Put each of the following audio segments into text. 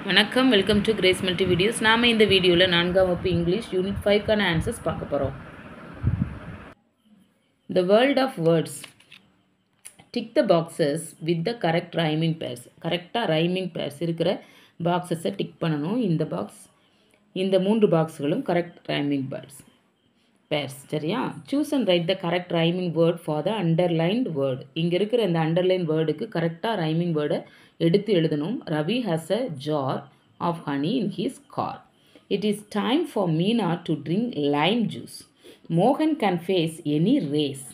வணக்கம், welcome to grace multi videos. நாம் இந்த வீடியோவில் 4ஆம் வகுப்பு இங்கிலீஷ் யூனிட் 5க்கான ஆன்சர்ஸ் பார்க்க போகிறோம். The world of words. Tick the boxes with the correct rhyming pairs. கரெக்டாக ரைமிங் பேர்ஸ் இருக்கிற பாக்ஸஸை டிக் பண்ணணும். இந்த பாக்ஸ், இந்த 3 பாக்ஸ்களும் கரெக்ட் ரைமிங் பேர்ஸ். சரியா? Choose and write the correct rhyming word for the underlined word. இங்கே இருக்கிற இந்த அண்டர்லைன் வேர்டுக்கு கரெக்டாக ரைமிங் வேர்டை எடுத்து எழுதணும். Ravi has a jar of honey in his car. It is time for Meena to drink lime juice. Mohan can face any race.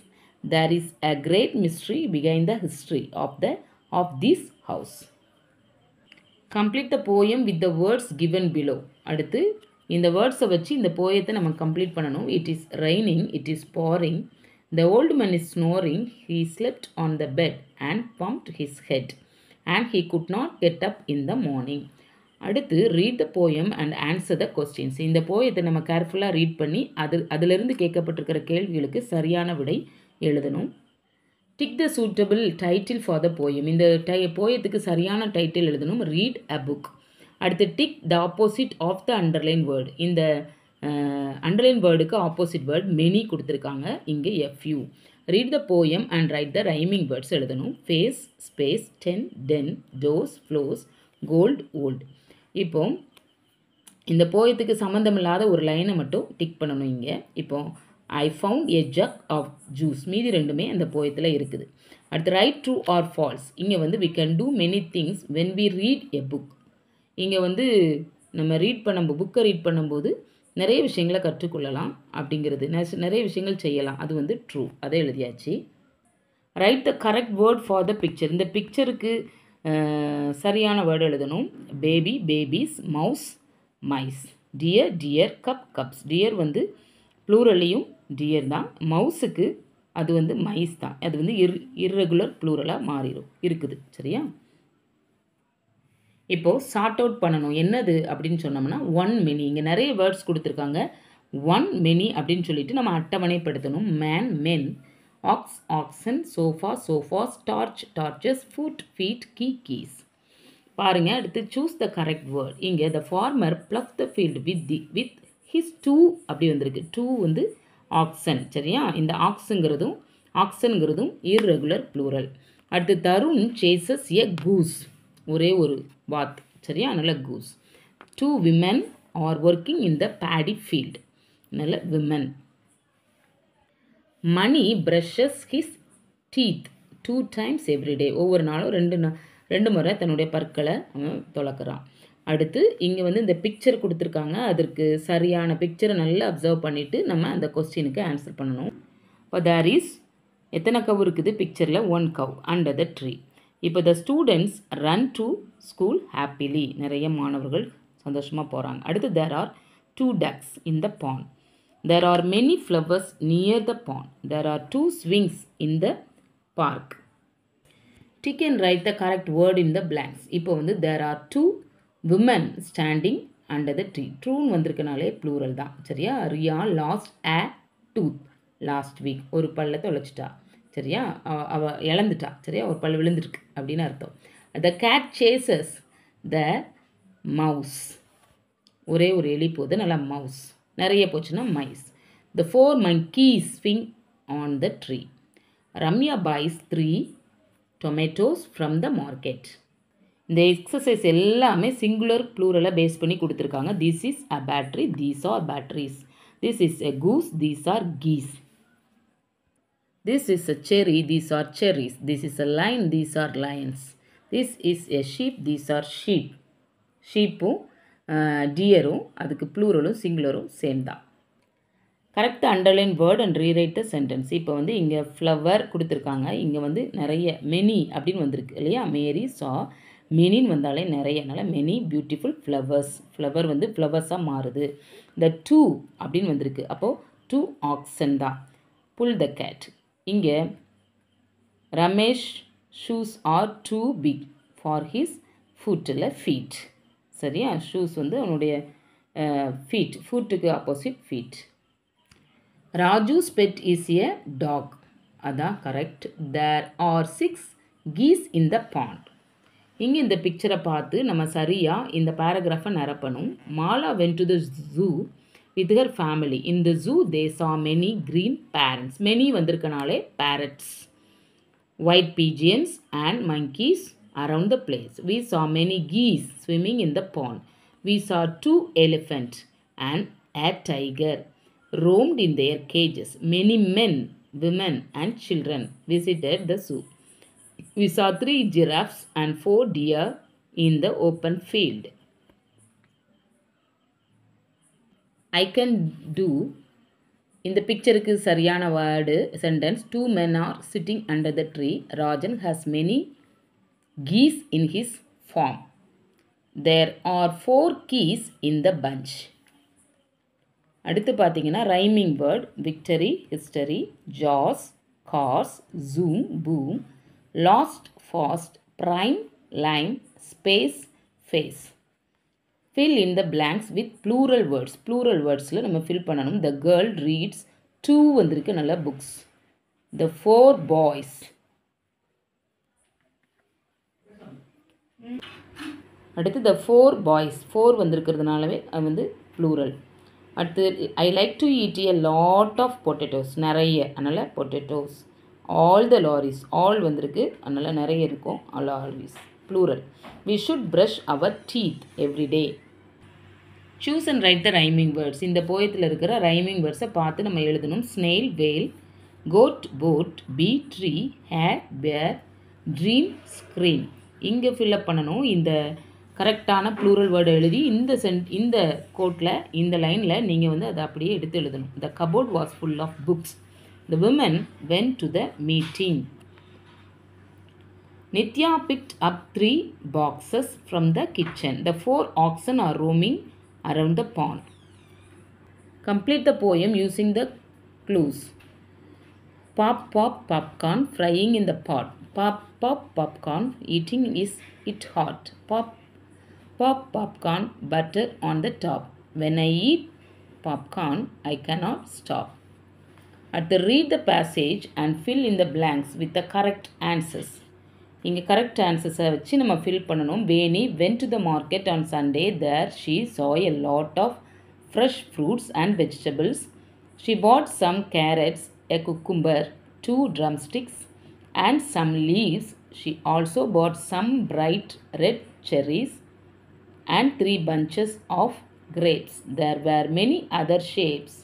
There is a great mystery behind the history of this house. Complete the poem with the words given below. அடுத்து இந்த வேர்ட்ஸை வச்சு இந்த போயத்தை நம்ம complete பண்ணணும். It is raining, it is pouring. The old man is snoring. He slept on the bed and pumped his head. And he could not get up in the morning. அடுத்து read the poem and answer the questions. இந்த போயத்தை நம்ம கேர்ஃபுல்லாக read பண்ணி அதிலிருந்து கேட்கப்பட்டிருக்கிற கேள்விகளுக்கு சரியான விடை எழுதணும். Tick the suitable title for the poem. இந்த போயத்துக்கு சரியான டைட்டில் எழுதணும். Read a book. அடுத்து tick the opposite of the underline word. இந்த அண்டர்லைன் வேர்டுக்கு ஆப்போசிட் வேர்டு மெனி கொடுத்துருக்காங்க. இங்கே few. Read the poem and write the rhyming words எழுதணும். Face, space, ten, ten, toes, flows, gold, old. இப்போ இந்த போயத்துக்கு சம்மந்தமில்லாத ஒரு லைனை மட்டும் டிக் பண்ணணும். இங்கே இப்போ I found a jug of juice. மீதி ரெண்டுமே அந்த போயத்தில் இருக்குது. அடுத்து ரைட் ட்ரூ ஆர் ஃபால்ஸ். இங்கே வந்து we can do many things when we read a book. இங்கே வந்து நம்ம புக்கை ரீட் பண்ணும்போது நிறைய விஷயங்களை கற்றுக்கொள்ளலாம் அப்படிங்கிறது, நிறைய விஷயங்கள் செய்யலாம். அது வந்து ட்ரூ. அதை எழுதியாச்சு. Write the correct word for the picture. இந்த பிக்சருக்கு சரியான வேர்டு எழுதணும். Baby, babies, mouse, mice, deer, deer, cup, cups. Deer வந்து ப்ளூரல்லையும் டியர் தான். மவுஸுக்கு அது வந்து மைஸ் தான். அது வந்து இர்ரெகுலர் ப்ளூரலாக இருக்குது. சரியா? இப்போது சார்ட் அவுட் பண்ணணும். என்னது அப்படின்னு சொன்னோம்னா ஒன் மெனி. இங்கே நிறைய வேர்ட்ஸ் கொடுத்துருக்காங்க. ஒன் மெனி அப்படின்னு சொல்லிட்டு நம்ம அட்டவணைப்படுத்தணும். Man, men, ox, oxen, sofa, sofas, torch, torches, foot, feet, geese. பாருங்கள். அடுத்து சூஸ் த கரெக்ட் வேர்ட். இங்கே the farmer ploughs the field with his two அப்படி வந்திருக்கு. டூ வந்து ஆக்சன். சரியா? இந்த ஆக்சனுங்கிறதும் இர்ரெகுலர் ப்ளூரல். அடுத்து தருண் சேசஸ் எ கூஸ். ஒரே ஒரு வாத். சரியா? நல்ல goose. Two women are working in the paddy field. நல்ல women. Mani brushes his teeth 2 times every day. ஒவ்வொரு நாளும் ரெண்டு முறை தன்னுடைய பற்களை அவன் துலக்கிறான். அடுத்து இங்கே வந்து இந்த பிக்சர் கொடுத்துருக்காங்க. அதற்கு சரியான பிக்சரை நல்லா அப்சர்வ் பண்ணிவிட்டு நம்ம அந்த கொஸ்டினுக்கு ஆன்சர் பண்ணணும். இப்போ தேர் இஸ் எத்தனை கவ் இருக்குது பிக்சரில்? 1 cow அண்டர் த ட்ரீ. இப்போ the students run to school happily. நிறைய மாணவர்கள் சந்தோஷமாக போகிறாங்க. அடுத்து there are 2 ducks in the pond. There are many flowers near the pond. There are 2 swings in the park. Tick and write the correct word in the blanks. இப்போ வந்து there are 2 women standing under the tree. ட்ரூன்னு வந்திருக்கனாலே plural தான். சரியா? Riya lost a tooth last week. ஒரு பல்லை தொலைச்சிட்டா. சரியா? அவள் இழந்துட்டா. சரியா? ஒரு பல் விழுந்துருக்கு அப்படின்னு அர்த்தம். The cat chases the mouse. ஒரே ஒரு எலி போது, நல்லா மவுஸ். நிறைய போச்சுன்னா mice. The 4 monkeys swing on the tree. Ramya buys 3 tomatoes from the market. இந்த எக்ஸசைஸ் எல்லாமே சிங்குலர் ப்ளூரலை பேஸ் பண்ணி கொடுத்துருக்காங்க. This is a battery, these are batteries. This is a goose, these are geese. This is a cherry, these are cherries. This is a lion, these are lions. This is a sheep, these are sheep. ஷீப்பும் டியரும் அதுக்கு ப்ளூரலும் சிங்குலரும் same தான். கரெக்டாக underline word and rewrite the sentence. இப்போ வந்து இங்கே flower கொடுத்துருக்காங்க. இங்கே வந்து நிறைய மெனி அப்படின்னு வந்திருக்கு இல்லையா? மேரி சா. மெனின்னு வந்தாலே நிறையனால மெனி பியூட்டிஃபுல் ஃப்ளவர்ஸ். ஃப்ளவர் வந்து ஃப்ளவர்ஸாக மாறுது. த 2 அப்படின்னு வந்திருக்கு. அப்போது 2 ஆக்சன் தான். Pull the gate. இங்கே Ramesh shoes are too big for his ஃபுட்டில் ஃபீட். சரியா? ஷூஸ் வந்து அவனுடைய ஃபுட்டுக்கு opposite feet. Raju's pet is a dog. அதான் correct. There are 6 geese in the pond. இங்கே இந்த பிக்சரை பார்த்து நம்ம சரியாக இந்த பேராகிராஃபை நிரப்பணும். Mala went to the zoo with her family. In the zoo they saw many green parrots. Many வந்திருக்கனாலே parrots, white pigeons and monkeys around the place. We saw many geese swimming in the pond. We saw 2 elephants and a tiger roamed in their cages. Many men, women and children visited the zoo. We saw 3 giraffes and 4 deer in the open field. I can do. இந்த பிக்சருக்கு சரியான word sentence. 2 men are sitting under the tree. Rajan has many geese in his farm. There are 4 keys in the bunch. அடுத்து பார்த்தீங்கன்னா rhyming word victory, history, jazz, gas, zoom, boom, last, fast, prime, lime, space, face. Fill in the blanks with plural words. Plural வேர்ட்ஸில் நம்ம fill பண்ணணும். The girl reads 2 வந்திருக்கு நல்ல books. த 4 boys. அடுத்து த 4 boys. 4 வந்திருக்கிறதுனாலவே அது வந்து ப்ளூரல். அடுத்து I like to eat a lot of potatoes. நிறைய, அதனால் potatoes. All the lorries. All வந்திருக்கு அதனால் நிறைய இருக்கும். Lorries plural. We should brush our teeth every day. Choose and write the rhyming words. இந்த போயத்தில் இருக்கிற ரைமிங் வேர்ட்ஸை பார்த்து நம்ம எழுதணும். Snail, whale, coat, boat, bee, tree, hair, pear, dream, screen. இங்கே ஃபில்அப் பண்ணணும். இந்த கரெக்டான ப்ளூரல் வேர்டை எழுதி இந்த கோட்டில் இந்த லைனில் நீங்கள் வந்து அதை அப்படியே எடுத்து எழுதணும். The cupboard was full of books. The women went to the meeting. Nitya picked up 3 boxes from the kitchen. The 4 oxen are roaming around the pond. Complete the poem using the clues. Pop, pop, popcorn frying in the pot. Pop, pop, popcorn eating is it hot. Pop, pop, popcorn butter on the top. When I eat popcorn, I cannot stop. At the read the passage and fill in the blanks with the correct answers. இங்கே correct ஆன்சர்ஸை வச்சு நம்ம fill பண்ணணும். வேணி went to the market on Sunday. There she saw a lot of fresh fruits and vegetables. She bought some carrots, a cucumber, 2 drumsticks and some leaves. She also bought some bright red cherries and 3 bunches of grapes. There were many other shapes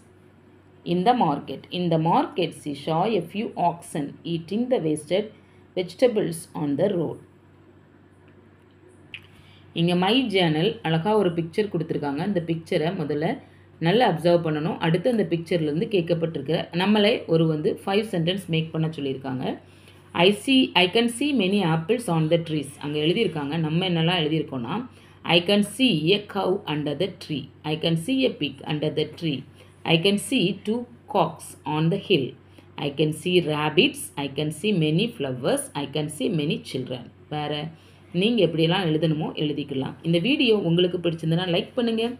in the market. In the market she saw a few oxen eating the wasted vegetables on the road. இங்கே my Journal அழகாக ஒரு picture கொடுத்துருக்காங்க. இந்த பிக்சரை முதல்ல நல்லா observe பண்ணணும். அடுத்து அந்த பிக்சர்லேருந்து கேட்கப்பட்டிருக்க நம்மளே ஒரு 5 சென்டென்ஸ் மேக் பண்ண சொல்லியிருக்காங்க. I can see many apples on the trees. அங்கே எழுதியிருக்காங்க. நம்ம என்னெல்லாம் எழுதியிருக்கோன்னா I can see a cow under the tree. I can see a pig under the tree. I can see 2 cocks on the hill. I can see rabbits. I can see many flowers. I can see many children. வேறு நீங்கள் எப்படியெல்லாம் எழுதணுமோ எழுதிக்கலாம். இந்த video உங்களுக்கு பிடிச்சிருந்தனா like பண்ணுங்கள்,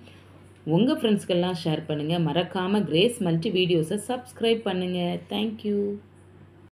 உங்கள் ஃப்ரெண்ட்ஸ்க்கெல்லாம் share பண்ணுங்கள். மறக்காமல் கிரேஸ் மல்டி வீடியோஸை சப்ஸ்கிரைப் பண்ணுங்கள். தேங்க்யூ.